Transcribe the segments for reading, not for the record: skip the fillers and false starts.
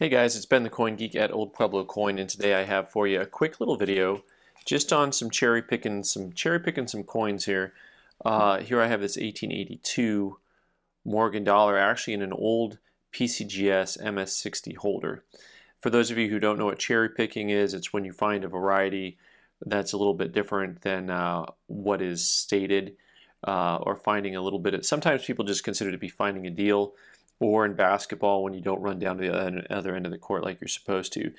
Hey guys, it's Ben the Coin Geek at Old Pueblo Coin, and today I have for you a quick little video just on some cherry picking some coins here. Here I have this 1882 Morgan dollar, actually in an old PCGS MS60 holder. For those of you who don't know what cherry picking is, it's when you find a variety that's a little bit different than what is stated, or finding a little bit of, sometimes people just consider it to be finding a deal, or in basketball when you don't run down to the other end of the court like you're supposed to.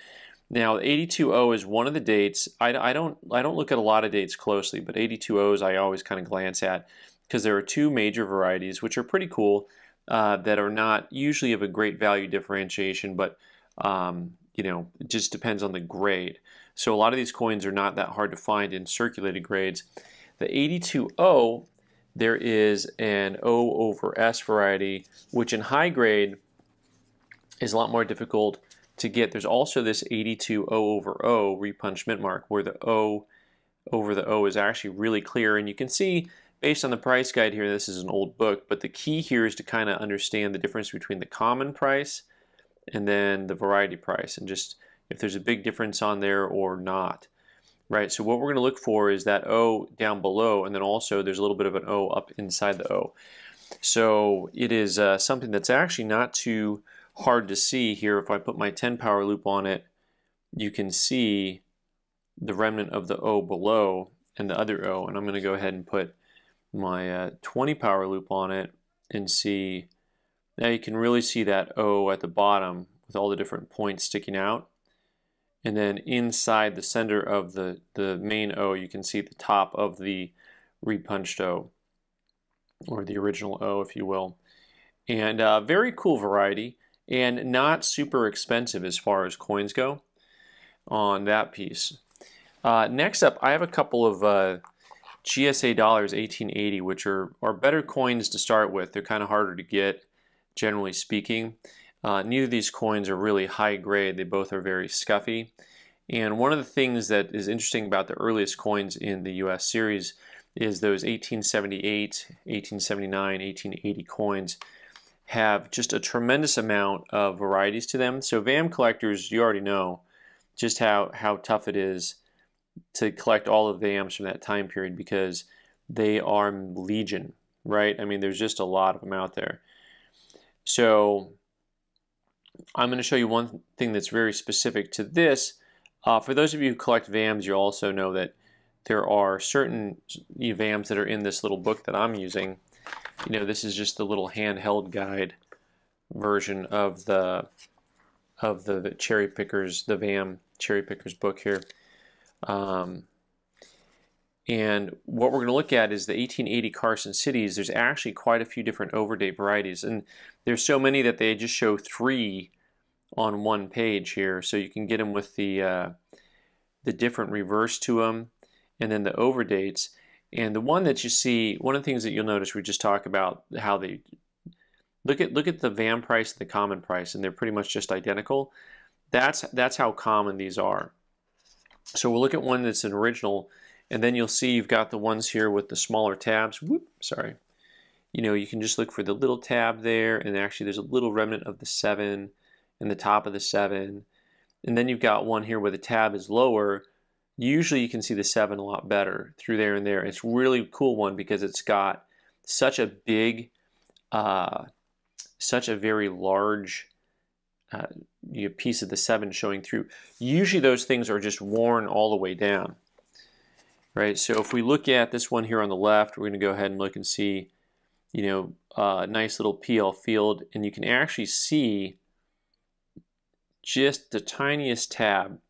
Now, 82-0 is one of the dates. I don't look at a lot of dates closely, but 82-0s I always kind of glance at because there are two major varieties which are pretty cool, that are not usually of a great value differentiation, but it just depends on the grade. So a lot of these coins are not that hard to find in circulated grades. The 82-0, there is an O over S variety, which in high grade is a lot more difficult to get. There's also this 82 O over O repunch mint mark, where the O over the O is actually really clear. And you can see, based on the price guide here, this is an old book, but the key here is to kind of understand the difference between the common price and then the variety price, and just if there's a big difference on there or not. Right, so what we're going to look for is that O down below, and then also there's a little bit of an O up inside the O. So it is something that's actually not too hard to see here. If I put my 10 power loop on it, you can see the remnant of the O below and the other O. And I'm going to go ahead and put my 20 power loop on it and see. Now you can really see that O at the bottom with all the different points sticking out. And then inside the center of the main O, you can see the top of the repunched O, or the original O, if you will. And very cool variety, and not super expensive as far as coins go on that piece. Next up, I have a couple of GSA Dollars 1880, which are better coins to start with. They're kind of harder to get, generally speaking. Neither of these coins are really high grade. They both are very scuffy. And one of the things that is interesting about the earliest coins in the US series is those 1878, 1879, 1880 coins have just a tremendous amount of varieties to them. So VAM collectors, you already know just how tough it is to collect all of VAMs from that time period, because they are legion, right? I mean, there's just a lot of them out there. So I'm going to show you one thing that's very specific to this. For those of you who collect VAMs, you also know that there are certain VAMs that are in this little book that I'm using. You know, this is just the little handheld guide version of the cherry pickers, the VAM cherry pickers book here. And what we're going to look at is the 1880 Carson Cities. There's actually quite a few different overdate varieties, and there's so many that they just show 3 on one page here, so you can get them with the different reverse to them, and then the overdates. And the one that you see, one of the things that you'll notice, we just talk about how they look at the VAM price and the common price, and they're pretty much just identical. That's how common these are. So we'll look at one that's an original. And then you'll see you've got the ones here with the smaller tabs. Whoop, sorry. You know, you can just look for the little tab there, and actually there's a little remnant of the 7 in the top of the 7. And then you've got one here where the tab is lower. Usually you can see the 7 a lot better through there and there. It's a really cool one because it's got such a big, such a very large piece of the 7 showing through. Usually those things are just worn all the way down. Right, so if we look at this one here on the left, we're going to go ahead and look and see, you know, a nice little PL field, and you can actually see just the tiniest tab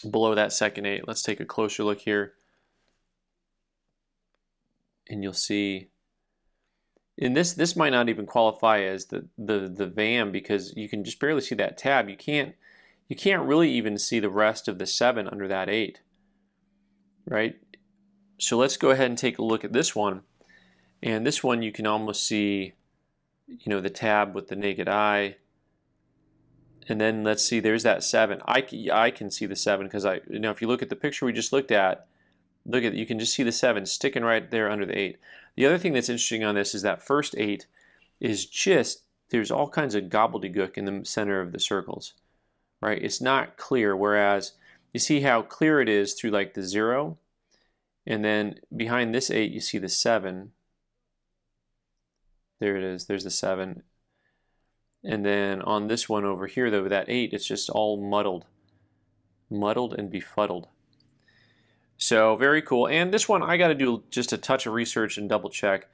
below that second 8. Let's take a closer look here, and you'll see, and this might not even qualify as the VAM, because you can just barely see that tab. You can't really even see the rest of the 7 under that 8. Right, so let's go ahead and take a look at this one, and this one you can almost see, you know, the tab with the naked eye, and then let's see, there's that 7. I can see the 7 because if you look at the picture we just looked at, you can just see the 7 sticking right there under the 8. The other thing that's interesting on this is that first 8 is just there's all kinds of gobbledygook in the center of the circles, right? It's not clear, whereas you see how clear it is through like the 0, and then behind this 8 you see the 7. There it is, there's the 7. And then on this one over here though, that 8, it's just all muddled and befuddled. So very cool. And this one I got to do just a touch of research and double check.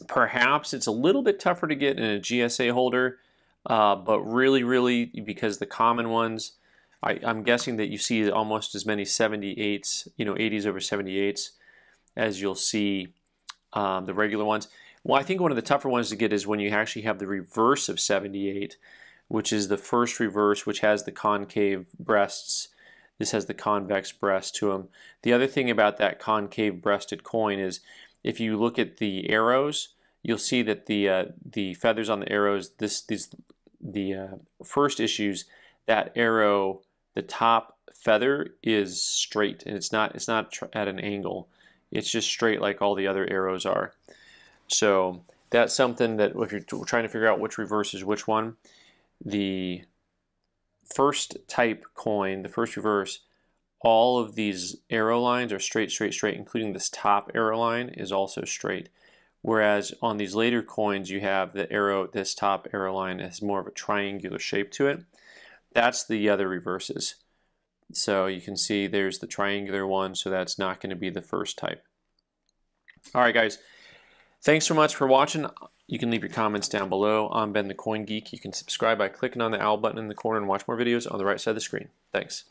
Perhaps it's a little bit tougher to get in a GSA holder, but really, because the common ones, I'm guessing that you see almost as many 78s, 80s over 78s, as you'll see the regular ones. Well, I think one of the tougher ones to get is when you actually have the reverse of 78, which is the first reverse, which has the concave breasts. This has the convex breast to them. The other thing about that concave breasted coin is if you look at the arrows, you'll see that the feathers on the arrows, the first issues, that arrow, the top feather is straight, and it's not at an angle. It's just straight like all the other arrows are. So that's something that if you're trying to figure out which reverse is which one, the first type coin, the first reverse, all of these arrow lines are straight, including this top arrow line is also straight. Whereas on these later coins, you have the arrow, this top arrow line has more of a triangular shape to it. That's the other reverses. So you can see there's the triangular one, so that's not going to be the first type. All right, guys. Thanks so much for watching. You can leave your comments down below. I'm Ben the Coin Geek. You can subscribe by clicking on the owl button in the corner and watch more videos on the right side of the screen. Thanks.